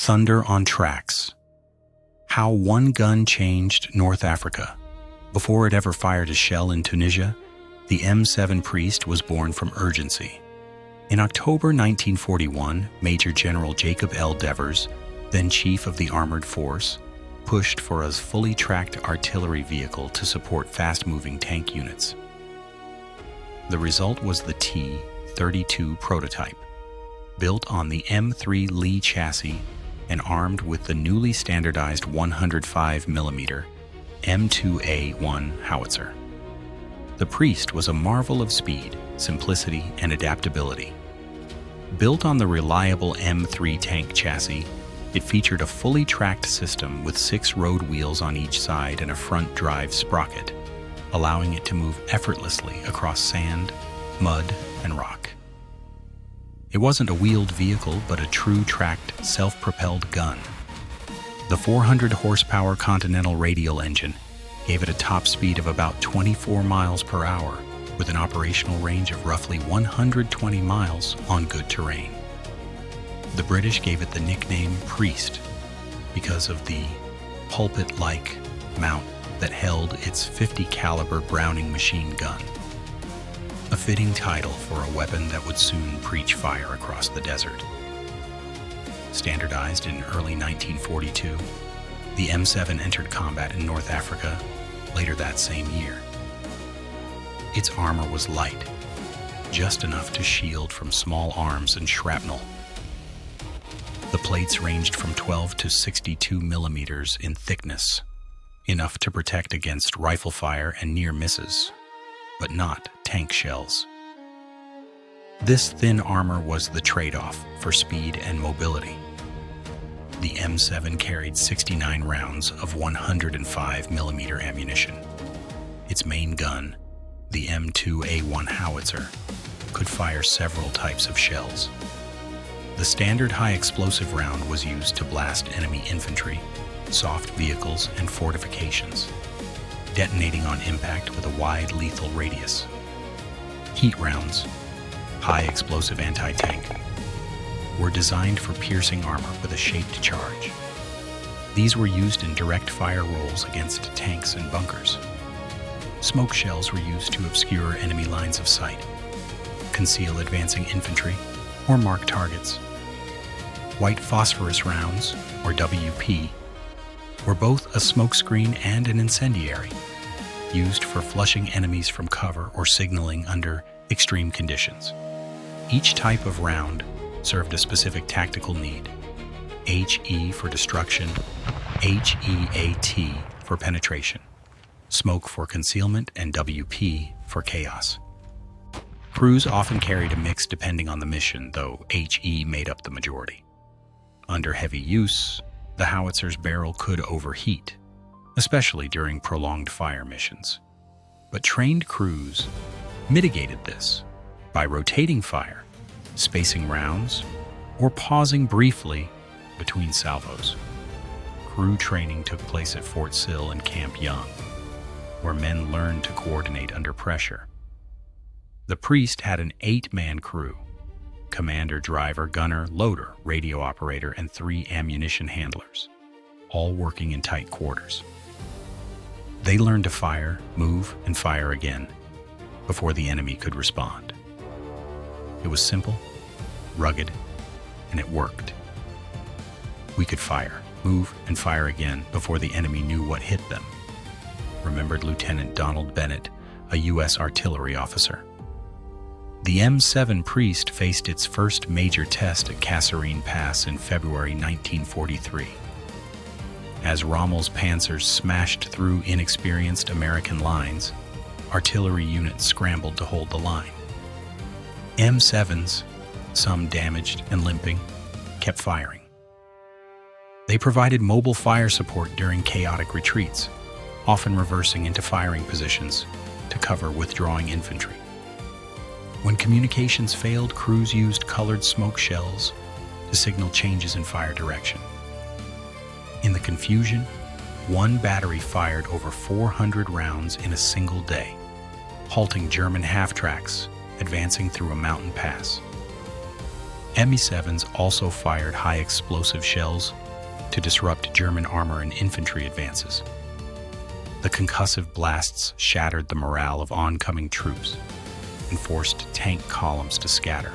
Thunder on Tracks. How one gun changed North Africa. Before it ever fired a shell in Tunisia, the M7 Priest was born from urgency. In October 1941, Major General Jacob L. Devers, then chief of the Armored Force, pushed for a fully tracked artillery vehicle to support fast-moving tank units. The result was the T-32 prototype, built on the M3 Lee chassis and armed with the newly standardized 105mm M2A1 howitzer. The Priest was a marvel of speed, simplicity, and adaptability. Built on the reliable M3 tank chassis, it featured a fully tracked system with 6 road wheels on each side and a front drive sprocket, allowing it to move effortlessly across sand, mud, and rock. It wasn't a wheeled vehicle, but a true tracked, self-propelled gun. The 400-horsepower Continental radial engine gave it a top speed of about 24 miles per hour, with an operational range of roughly 120 miles on good terrain. The British gave it the nickname Priest because of the pulpit-like mount that held its .50 caliber Browning machine gun, a fitting title for a weapon that would soon preach fire across the desert. Standardized in early 1942, the M7 entered combat in North Africa later that same year. Its armor was light, just enough to shield from small arms and shrapnel. The plates ranged from 12 to 62 millimeters in thickness, enough to protect against rifle fire and near misses, but not tank shells. This thin armor was the trade-off for speed and mobility. The M7 carried 69 rounds of 105mm ammunition. Its main gun, the M2A1 howitzer, could fire several types of shells. The standard high-explosive round was used to blast enemy infantry, soft vehicles, and fortifications, detonating on impact with a wide lethal radius. Heat rounds, high-explosive anti-tank, were designed for piercing armor with a shaped charge. These were used in direct fire rolls against tanks and bunkers. Smoke shells were used to obscure enemy lines of sight, conceal advancing infantry, or mark targets. White phosphorus rounds, or WP, were both a smokescreen and an incendiary, used for flushing enemies from cover or signaling under extreme conditions. Each type of round served a specific tactical need: HE for destruction, HEAT for penetration, smoke for concealment, and WP for chaos. Crews often carried a mix depending on the mission, though HE made up the majority. Under heavy use, the howitzer's barrel could overheat, especially during prolonged fire missions. But trained crews mitigated this by rotating fire, spacing rounds, or pausing briefly between salvos. Crew training took place at Fort Sill and Camp Young, where men learned to coordinate under pressure. The Priest had an 8-man crew: commander, driver, gunner, loader, radio operator, and 3 ammunition handlers, all working in tight quarters. They learned to fire, move, and fire again before the enemy could respond. It was simple, rugged, and it worked. We could fire, move, and fire again before the enemy knew what hit them, remembered Lieutenant Donald Bennett, a U.S. artillery officer. The M7 Priest faced its first major test at Kasserine Pass in February 1943. As Rommel's panzers smashed through inexperienced American lines, artillery units scrambled to hold the line. M7s, some damaged and limping, kept firing. They provided mobile fire support during chaotic retreats, often reversing into firing positions to cover withdrawing infantry. When communications failed, crews used colored smoke shells to signal changes in fire direction. In the confusion, one battery fired over 400 rounds in a single day, halting German half-tracks advancing through a mountain pass. Me-7s also fired high explosive shells to disrupt German armor and infantry advances. The concussive blasts shattered the morale of oncoming troops and forced tank columns to scatter.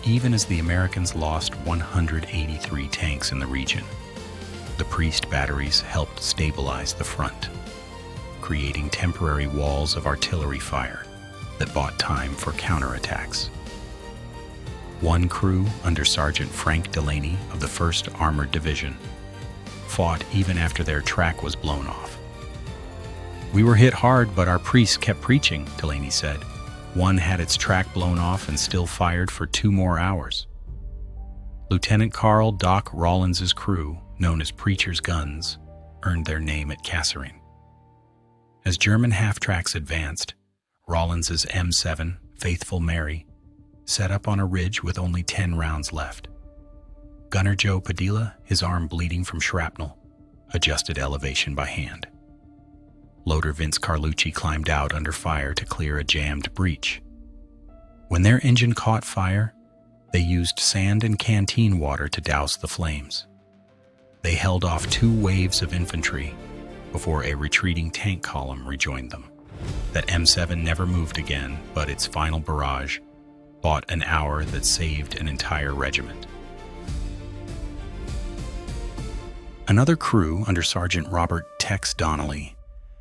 Even as the Americans lost 183 tanks in the region, the Priest batteries helped stabilize the front, creating temporary walls of artillery fire that bought time for counterattacks. One crew under Sergeant Frank Delaney of the 1st Armored Division fought even after their track was blown off. "We were hit hard, but our priests kept preaching," Delaney said. "One had its track blown off and still fired for 2 more hours." Lieutenant Carl Doc Rawlins's crew, known as Preacher's Guns, earned their name at Kasserine. As German half-tracks advanced, Rawlins's M7, Faithful Mary, set up on a ridge with only 10 rounds left. Gunner Joe Padilla, his arm bleeding from shrapnel, adjusted elevation by hand. Loader Vince Carlucci climbed out under fire to clear a jammed breach. When their engine caught fire, they used sand and canteen water to douse the flames. They held off 2 waves of infantry before a retreating tank column rejoined them. That M7 never moved again, but its final barrage bought an hour that saved an entire regiment. Another crew under Sergeant Robert Tex Donnelly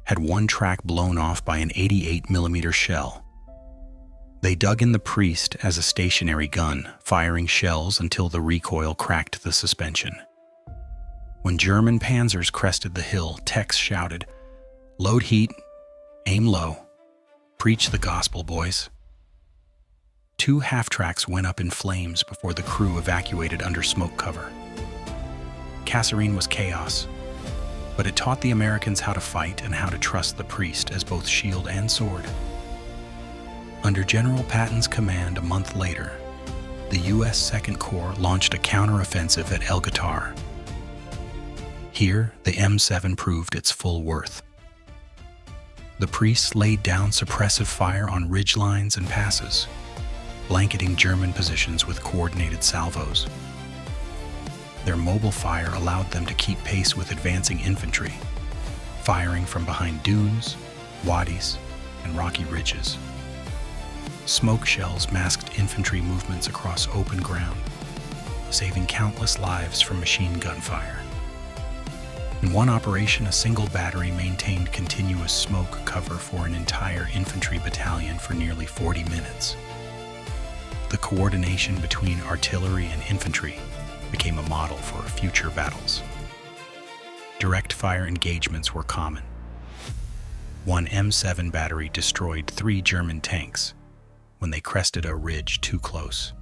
had one track blown off by an 88mm shell. They dug in the Priest as a stationary gun, firing shells until the recoil cracked the suspension. When German panzers crested the hill, Tex shouted, "Load heat, aim low, preach the gospel, boys." 2 half-tracks went up in flames before the crew evacuated under smoke cover. Kasserine was chaos, but it taught the Americans how to fight and how to trust the Priest as both shield and sword. Under General Patton's command a month later, the U.S. Second Corps launched a counteroffensive at El Guitar. Here, the M7 proved its full worth. The Priests laid down suppressive fire on ridgelines and passes, blanketing German positions with coordinated salvos. Their mobile fire allowed them to keep pace with advancing infantry, firing from behind dunes, wadis, and rocky ridges. Smoke shells masked infantry movements across open ground, saving countless lives from machine gun fire. In one operation, a single battery maintained continuous smoke cover for an entire infantry battalion for nearly 40 minutes. The coordination between artillery and infantry became a model for future battles. Direct fire engagements were common. One M7 battery destroyed 3 German tanks when they crested a ridge too close.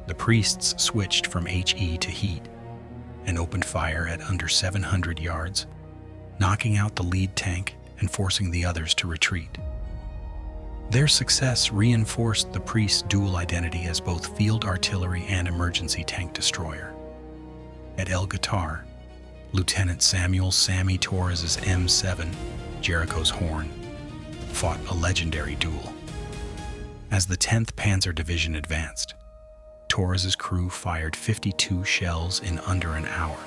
The Priests switched from HE to heat and opened fire at under 700 yards, knocking out the lead tank and forcing the others to retreat. Their success reinforced the Priest's dual identity as both field artillery and emergency tank destroyer. At El Guitar, Lieutenant Samuel "Sammy" Torres's M7, Jericho's Horn, fought a legendary duel. As the 10th Panzer Division advanced, Torres's crew fired 52 shells in under an hour,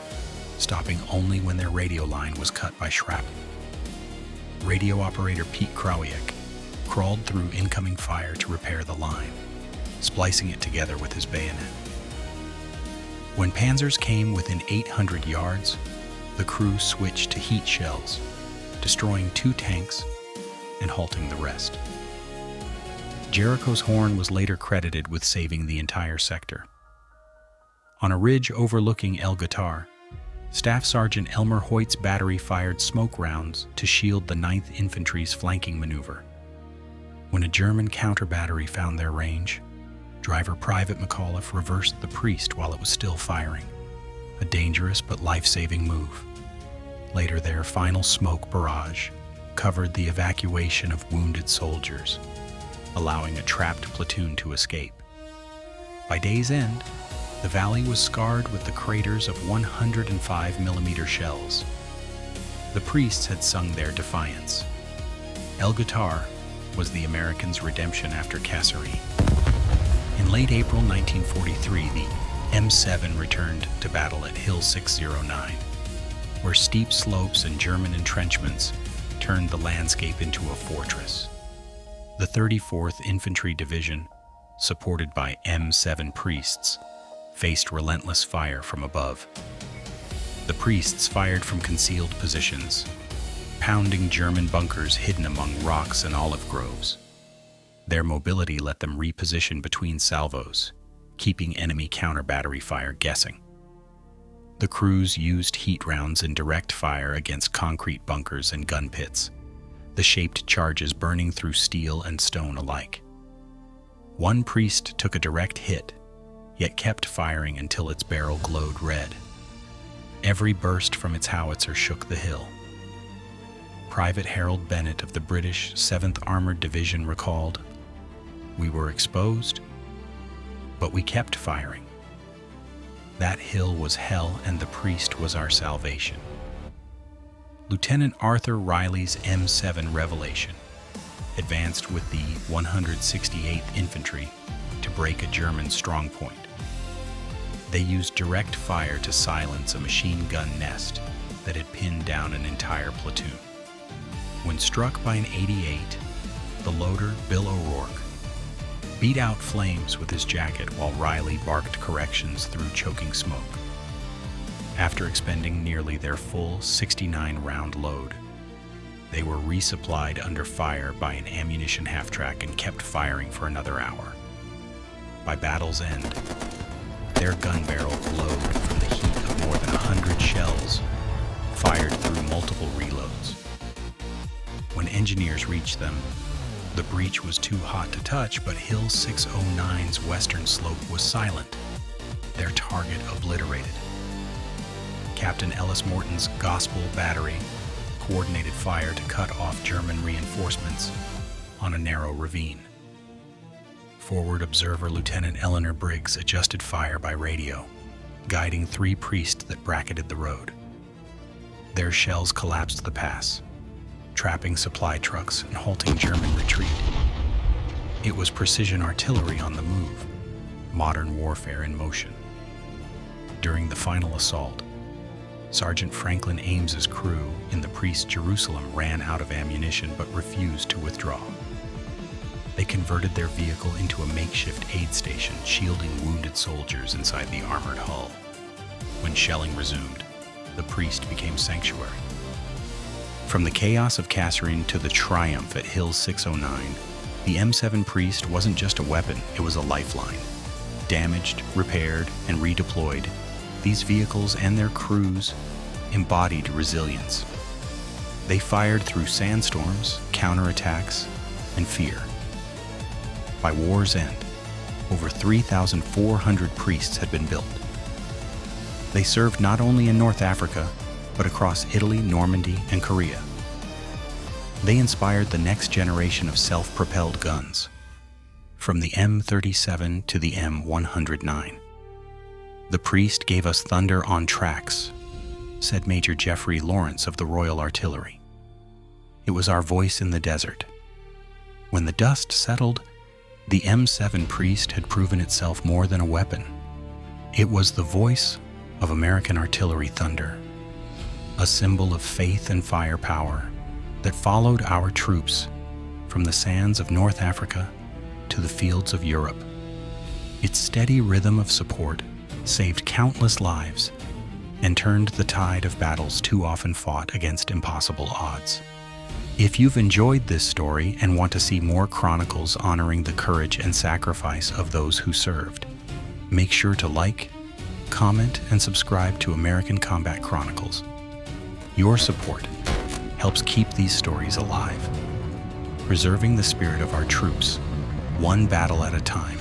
stopping only when their radio line was cut by shrapnel. Radio operator Pete Krawiec crawled through incoming fire to repair the line, splicing it together with his bayonet. When panzers came within 800 yards, the crew switched to heat shells, destroying 2 tanks and halting the rest. Jericho's Horn was later credited with saving the entire sector. On a ridge overlooking El Guitar, Staff Sergeant Elmer Hoyt's battery fired smoke rounds to shield the 9th Infantry's flanking maneuver. When a German counter battery found their range, Driver Private McAuliffe reversed the Priest while it was still firing, a dangerous but life-saving move. Later, their final smoke barrage covered the evacuation of wounded soldiers, allowing a trapped platoon to escape. By day's end, the valley was scarred with the craters of 105mm shells. The Priests had sung their defiance. El Guitar was the Americans' redemption after Kasserine. In late April 1943, the M7 returned to battle at Hill 609, where steep slopes and German entrenchments turned the landscape into a fortress. The 34th Infantry Division, supported by M7 priests, faced relentless fire from above. The priests fired from concealed positions, pounding German bunkers hidden among rocks and olive groves. Their mobility let them reposition between salvos, keeping enemy counter-battery fire guessing. The crews used heat rounds in direct fire against concrete bunkers and gun pits, the shaped charges burning through steel and stone alike. One priest took a direct hit, yet kept firing until its barrel glowed red. Every burst from its howitzer shook the hill. Private Harold Bennett of the British 7th Armored Division recalled, "We were exposed, but we kept firing. That hill was hell and the priest was our salvation." Lieutenant Arthur Riley's M7 Revelation advanced with the 168th Infantry to break a German strongpoint. They used direct fire to silence a machine gun nest that had pinned down an entire platoon. When struck by an 88, the loader, Bill O'Rourke, beat out flames with his jacket while Riley barked corrections through choking smoke. After expending nearly their full 69-round load, they were resupplied under fire by an ammunition half-track and kept firing for another hour. By battle's end, their gun barrel glowed from the heat of more than 100 shells fired through multiple reloads. When engineers reached them, the breach was too hot to touch, but Hill 609's western slope was silent, their target obliterated. Captain Ellis Morton's Gospel Battery coordinated fire to cut off German reinforcements on a narrow ravine. Forward observer Lieutenant Eleanor Briggs adjusted fire by radio, guiding 3 priests that bracketed the road. Their shells collapsed the pass, trapping supply trucks and halting German retreat. It was precision artillery on the move, modern warfare in motion. During the final assault, Sergeant Franklin Ames's crew in the priest Jerusalem ran out of ammunition but refused to withdraw. They converted their vehicle into a makeshift aid station, shielding wounded soldiers inside the armored hull. When shelling resumed, the priest became sanctuary. From the chaos of Kasserine to the triumph at Hill 609, the M7 priest wasn't just a weapon, it was a lifeline. Damaged, repaired, and redeployed, these vehicles and their crews embodied resilience. They fired through sandstorms, counterattacks, and fear. By war's end, over 3,400 priests had been built. They served not only in North Africa, but across Italy, Normandy, and Korea. They inspired the next generation of self-propelled guns, from the M37 to the M109. "The priest gave us thunder on tracks," said Major Geoffrey Lawrence of the Royal Artillery. "It was our voice in the desert." When the dust settled, the M7 priest had proven itself more than a weapon. It was the voice of American artillery thunder, a symbol of faith and firepower that followed our troops from the sands of North Africa to the fields of Europe. Its steady rhythm of support saved countless lives and turned the tide of battles too often fought against impossible odds. If you've enjoyed this story and want to see more chronicles honoring the courage and sacrifice of those who served, make sure to like, comment, and subscribe to American Combat Chronicles. Your support helps keep these stories alive, preserving the spirit of our troops, one battle at a time.